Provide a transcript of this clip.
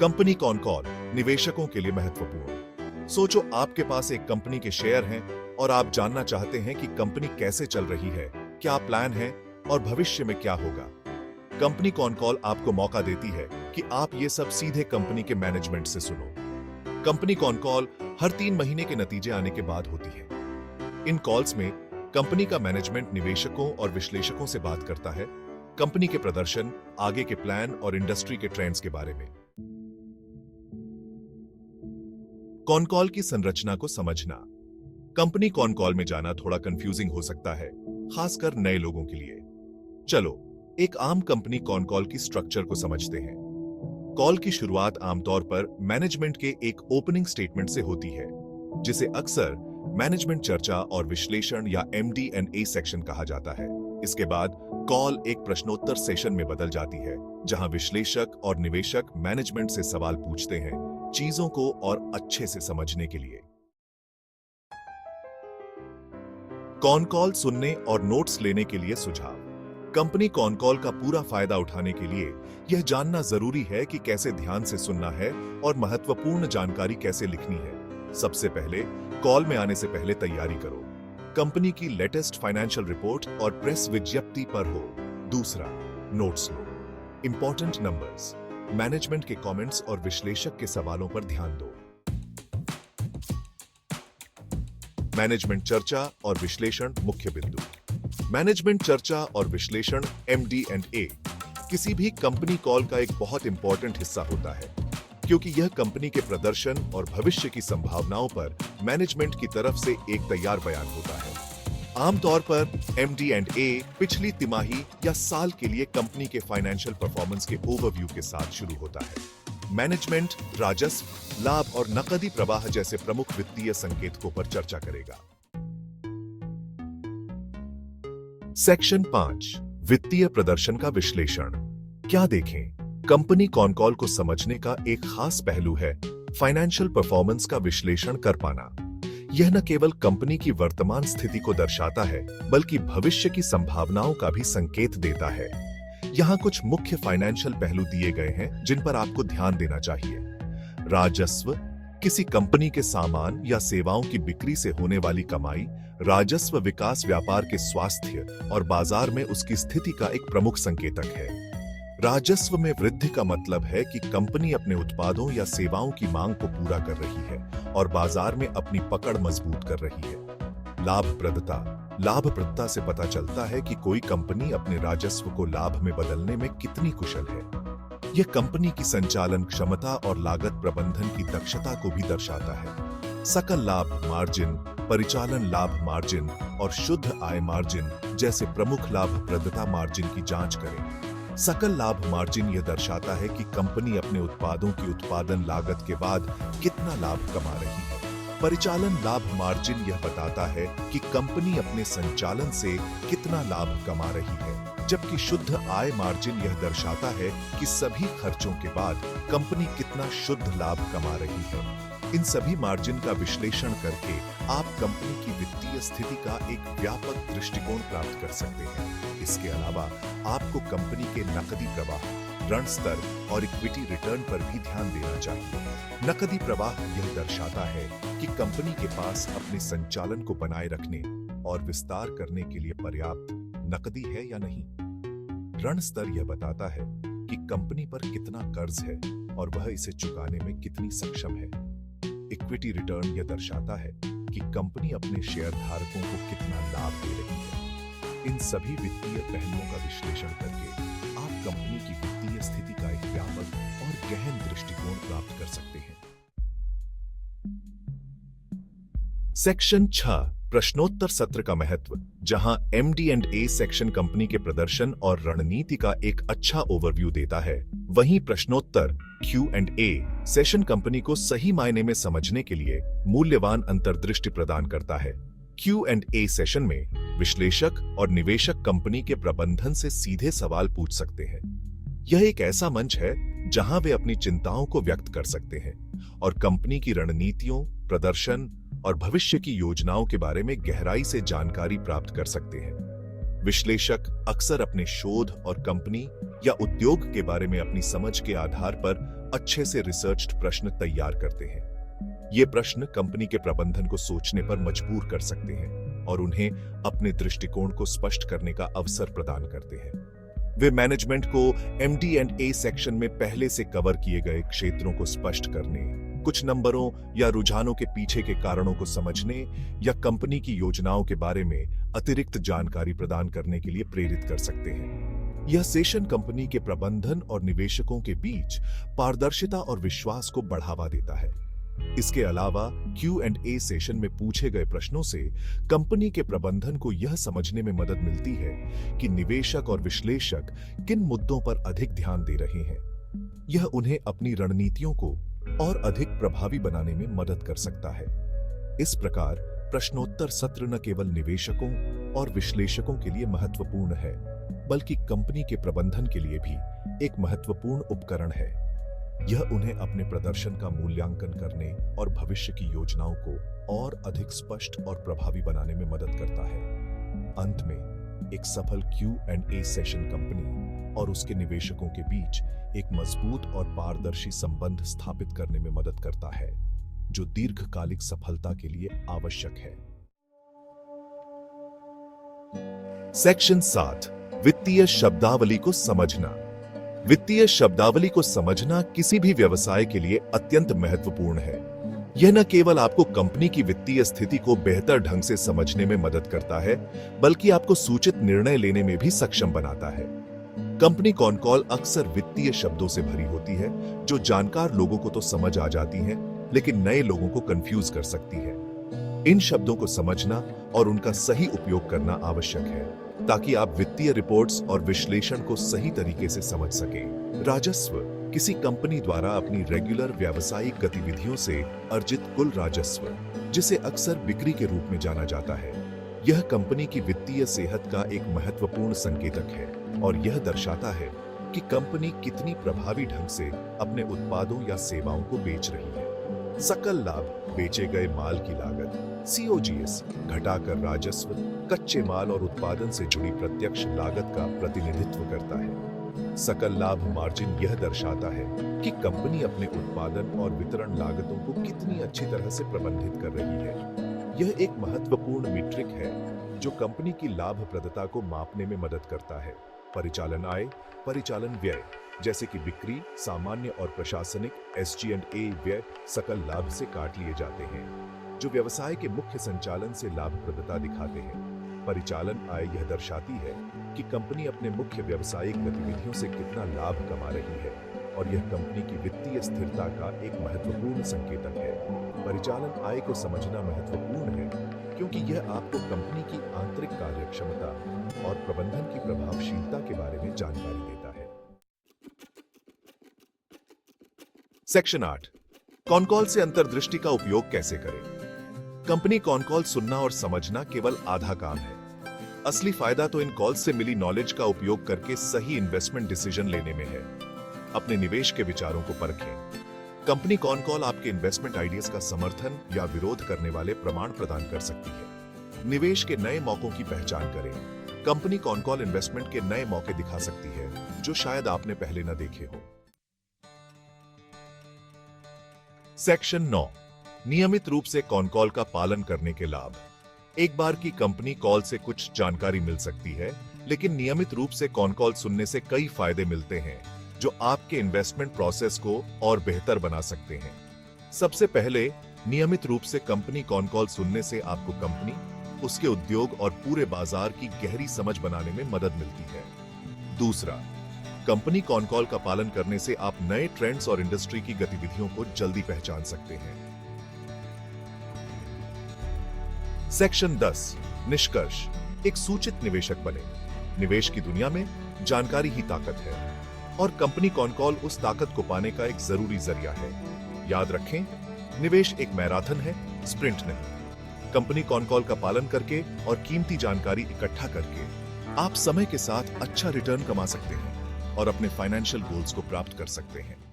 Company con call निवेशकों के लिए महत्वपूर्ण। सोचो आपके पास एक कंपनी के शेयर हैं और आप जानना चाहते हैं कि कंपनी कैसे चल रही है, क्या प्लान है और भविष्य में क्या होगा। कंपनी कॉन कॉल आपको मौका देती है कि आप ये सब सीधे कंपनी के मैनेजमेंट से सुनो। कंपनी कॉन कॉल हर 3 महीने के नतीजे आने के बाद होती है। इन कॉल्स में कंपनी का मैनेजमेंट निवेशकों और विश्लेषकों से बात करता है, कंपनी के प्रदर्शन, आगे के प्लान और इंडस्ट्री के ट्रेंड्स के बारे में। कॉन कॉल की संरचना को समझना। कंपनी कॉन कॉल में जाना थोड़ा कंफ्यूजिंग हो सकता है, खासकर नए लोगों के लिए। चलो एक आम कंपनी कॉन कॉल की स्ट्रक्चर को समझते हैं। कॉल की शुरुआत आमतौर पर मैनेजमेंट के एक ओपनिंग स्टेटमेंट से होती है, जिसे अक्सर मैनेजमेंट चर्चा और विश्लेषण या MD&A सेक्शन कहा जाता है। इसके बाद कॉल एक प्रश्नोत्तर सेशन में बदल जाती है, जहां विश्लेषक और निवेशक मैनेजमेंट से सवाल पूछते हैं, चीजों को और अच्छे से समझने के लिए। कॉन कॉल सुनने और नोट्स लेने के लिए सुझाव। कंपनी कॉन कॉल का पूरा फायदा उठाने के लिए यह जानना जरूरी है कि कैसे ध्यान से सुनना है और महत्वपूर्ण जानकारी कैसे लिखनी है। सबसे पहले कॉल में आने से पहले तैयारी करो। कंपनी की लेटेस्ट फाइनेंशियल रिपोर्ट और प्रेस विज्ञप्ति पर हो। दूसरा, नोट्स लो। इंपॉर्टेंट नंबर्स, मैनेजमेंट के कमेंट्स और विश्लेषक के सवालों पर ध्यान दो। मैनेजमेंट चर्चा और विश्लेषण मुख्य बिंदु। मैनेजमेंट चर्चा और विश्लेषण MD&A किसी भी कंपनी कॉल का एक बहुत इंपॉर्टेंट हिस्सा होता है, क्योंकि यह कंपनी के प्रदर्शन और भविष्य की संभावनाओं पर मैनेजमेंट की तरफ से एक तैयार बयान होता है। आमतौर पर MD&A पिछली तिमाही या साल के लिए कंपनी के फाइनेंशियल परफॉर्मेंस के ओवरव्यू के साथ शुरू होता है। मैनेजमेंट राजस्व, लाभ और नकदी प्रवाह जैसे प्रमुख वित्तीय संकेतकों पर चर्चा करेगा। सेक्शन 5, वित्तीय प्रदर्शन का विश्लेषण। क्या देखें? कंपनी कॉन कॉल को समझने का एक खास पहलू है फाइनेंशियल परफॉर्मेंस का विश्लेषण कर पाना। यह न केवल कंपनी की वर्तमान स्थिति को दर्शाता है, बल्कि भविष्य की संभावनाओं का भी संकेत देता है। यहाँ कुछ मुख्य फाइनेंशियल पहलू दिए गए हैं जिन पर आपको ध्यान देना चाहिए। राजस्व, किसी कंपनी के सामान या सेवाओं की बिक्री से होने वाली कमाई। राजस्व विकास व्यापार के स्वास्थ्य और बाजार में उसकी स्थिति का एक प्रमुख संकेतक है। राजस्व में वृद्धि का मतलब है कि कंपनी अपने उत्पादों या सेवाओं की मांग को पूरा कर रही है और बाजार में अपनी पकड़ मजबूत कर रही है। लाभप्रदता, लाभप्रदता से पता चलता है कि कोई कंपनी अपने राजस्व को लाभ में बदलने में कितनी कुशल है। यह कंपनी की संचालन क्षमता और लागत प्रबंधन की दक्षता को भी दर्शाता है। सकल लाभ मार्जिन, परिचालन लाभ मार्जिन और शुद्ध आय मार्जिन जैसे प्रमुख लाभप्रदता मार्जिन की जांच करें। सकल लाभ मार्जिन यह दर्शाता है कि कंपनी अपने उत्पादों की उत्पादन लागत के बाद कितना लाभ कमा रही है। परिचालन लाभ मार्जिन यह बताता है कि कंपनी अपने संचालन से कितना लाभ कमा रही है, जबकि शुद्ध आय मार्जिन यह दर्शाता है कि सभी खर्चों के बाद कंपनी कितना शुद्ध लाभ कमा रही है। इन सभी मार्जिन का विश्लेषण करके आप कंपनी की वित्तीय स्थिति का एक व्यापक दृष्टिकोण प्राप्त कर सकते हैं। इसके अलावा आपको कंपनी के नकदी प्रवाह, ऋण स्तर और इक्विटी रिटर्न पर भी ध्यान देना चाहिए। नकदी प्रवाह यह दर्शाता है कि कंपनी के पास अपने संचालन को बनाए रखने और विस्तार करने के लिए पर्याप्त नकदी है या नहीं। ऋण स्तर यह बताता है कि कंपनी पर कितना कर्ज है और वह इसे चुकाने में कितनी सक्षम है। इक्विटी रिटर्न यह दर्शाता है कि कंपनी अपने शेयर धारकों को कितना लाभ दे रही है। इन सभी वित्तीय पहलुओं का विश्लेषण करके आप कंपनी की वित्तीय स्थिति का एक व्यापक और गहन दृष्टिकोण प्राप्त कर सकते हैं। सेक्शन 6, प्रश्नोत्तर सत्र का महत्व। जहां MD&A सेक्शन कंपनी के प्रदर्शन और रणनीति का एक अच्छा ओवरव्यू देता है, वहीं प्रश्नोत्तर Q&A सेशन कंपनी को सही मायने में समझने के लिए मूल्यवान अंतर्दृष्टि प्रदान करता है। Q&A सेशन में विश्लेषक और निवेशक कंपनी के प्रबंधन से सीधे सवाल पूछ सकते हैं। यह एक ऐसा मंच है जहां वे अपनी चिंताओं को व्यक्त कर सकते हैं और कंपनी की रणनीतियों, प्रदर्शन और भविष्य की योजनाओं के बारे में गहराई से जानकारी प्राप्त कर सकते हैं। विश्लेषक अक्सर अपने शोध और कंपनी या उद्योग के बारे में अपनी समझ के आधार पर अच्छे से रिसर्च्ड प्रश्न तैयार करते हैं। ये प्रश्न कंपनी के प्रबंधन को सोचने पर मजबूर कर सकते हैं और उन्हें अपने दृष्टिकोण को स्पष्ट करने का अवसर प्रदान करते हैं। वे मैनेजमेंट को MD&A सेक्शन में पहले से कवर किए गए क्षेत्रों को स्पष्ट करने, कुछ नंबरों या रुझानों के पीछे के कारणों को समझने या कंपनी की योजनाओं के बारे में अतिरिक्त जानकारी प्रदान करने के लिए प्रेरित कर सकते हैं। यह सेशन कंपनी के प्रबंधन और निवेशकों के बीच पारदर्शिता और विश्वास को बढ़ावा देता है। इसके अलावा Q&A सेशन में पूछे गए प्रश्नों से कंपनी के प्रबंधन को यह समझने में मदद मिलती है कि निवेशक और विश्लेषक किन मुद्दों पर अधिक ध्यान दे रहे हैं। यह उन्हें अपनी रणनीतियों को और अधिक प्रभावी बनाने में मदद कर सकता है। इस प्रकार प्रश्नोत्तर सत्र न केवल निवेशकों और विश्लेषकों के लिए महत्वपूर्ण है, बल्कि कंपनी के प्रबंधन के लिए भी एक महत्वपूर्ण उपकरण है। यह उन्हें अपने प्रदर्शन का मूल्यांकन करने और भविष्य की योजनाओं को और अधिक स्पष्ट और प्रभावी बनाने में मदद करता है। अंत में एक सफल Q&A सेशन कंपनी और उसके निवेशकों के बीच एक मजबूत और पारदर्शी संबंध स्थापित करने में मदद करता है, जो दीर्घकालिक सफलता के लिए आवश्यक है। सेक्शन 7, वित्तीय शब्दावली को समझना। वित्तीय शब्दावली को समझना किसी भी व्यवसाय के लिए अत्यंत महत्वपूर्ण है। यह न केवल आपको कंपनी की वित्तीय स्थिति को बेहतर ढंग से समझने में मदद करता है, बल्कि आपको सूचित निर्णय लेने में भी सक्षम बनाता है। कंपनी कॉन कॉल अक्सर वित्तीय शब्दों से भरी होती है, जो जानकार लोगों को तो समझ आ जाती हैं, लेकिन नए लोगों को कंफ्यूज कर सकती है। इन शब्दों को समझना और उनका सही उपयोग करना आवश्यक है, ताकि आप वित्तीय रिपोर्ट्स और विश्लेषण को सही तरीके से समझ सकें। राजस्व किसी कंपनी द्वारा अपनी रेगुलर व्यावसायिक गतिविधियों से अर्जित कुल राजस्व, जिसे अक्सर बिक्री के रूप में जाना जाता है। यह कंपनी की वित्तीय सेहत का एक महत्वपूर्ण संकेतक है और यह दर्शाता है कि कंपनी कितनी प्रभावी ढंग से अपने उत्पादों या सेवाओं को बेच रही है। सकल लाभ, बेचे गए माल की लागत, COGS घटाकर राजस्व, कच्चे माल और उत्पादन से जुड़ी प्रत्यक्ष लागत का प्रतिनिधित्व करता है। सकल लाभ मार्जिन यह दर्शाता है कि कंपनी अपने उत्पादन और वितरण लागतों को कितनी अच्छी तरह से प्रबंधित कर रही है। यह एक महत्वपूर्ण मीट्रिक है जो कंपनी की लाभप्रदता को मापने में मदद करता है। परिचालन आय, परिचालन व्यय जैसे कि बिक्री, सामान्य और प्रशासनिक SG&A व्यय सकल लाभ से काट लिए जाते हैं, जो व्यवसाय के मुख्य संचालन से लाभप्रदता दिखाते हैं। परिचालन आय यह दर्शाती है कि कंपनी अपने मुख्य व्यावसायिक गतिविधियों से कितना लाभ कमा रही है और यह कंपनी की वित्तीय स्थिरता का एक महत्वपूर्ण संकेतक है। परिचालन आय को समझना महत्वपूर्ण है क्योंकि यह आपको कंपनी की आंतरिक कार्यक्षमता और प्रबंधन की प्रभावशीलता के बारे में जानकारी देता है। सेक्शन 8, कॉन कॉल से अंतर्दृष्टि का उपयोग कैसे करें। कंपनी कॉन कॉल सुनना और समझना केवल आधा काम है। असली फायदा तो इन कॉल से मिली नॉलेज का उपयोग करके सही इन्वेस्टमेंट डिसीजन लेने में है। अपने निवेश के विचारों को परखें। कंपनी कॉन कॉल आपके इन्वेस्टमेंट आइडियाज का समर्थन या विरोध करने वाले प्रमाण प्रदान कर सकती है। निवेश के नए मौकों की पहचान करें। कंपनी कॉन कॉल इन्वेस्टमेंट के नए मौके दिखा सकती है जो शायद आपने पहले न देखे हो। सेक्शन 9, नियमित रूप से कॉन कॉल का पालन करने के लाभ। एक बार की कंपनी कॉल से कुछ जानकारी मिल सकती है, लेकिन नियमित रूप से कॉन कॉल सुनने से कई फायदे मिलते हैं जो आपके इन्वेस्टमेंट प्रोसेस को और बेहतर बना सकते हैं। सबसे पहले, नियमित रूप से कंपनी कॉन कॉल सुनने से आपको कंपनी, उसके उद्योग और पूरे बाजार की गहरी समझ बनाने में मदद मिलती है। दूसरा, कंपनी कॉन कॉल का पालन करने से आप नए ट्रेंड्स और इंडस्ट्री की गतिविधियों को जल्दी पहचान सकते हैं। सेक्शन 10, निष्कर्ष। एक सूचित निवेशक बने। निवेश की दुनिया में जानकारी ही ताकत है और कंपनी कॉन कॉल उस ताकत को पाने का एक जरूरी जरिया है। याद रखें, निवेश एक मैराथन है, स्प्रिंट नहीं। कंपनी कॉन कॉल का पालन करके और कीमती जानकारी इकट्ठा करके आप समय के साथ अच्छा रिटर्न कमा सकते हैं और अपने फाइनेंशियल गोल्स को प्राप्त कर सकते हैं।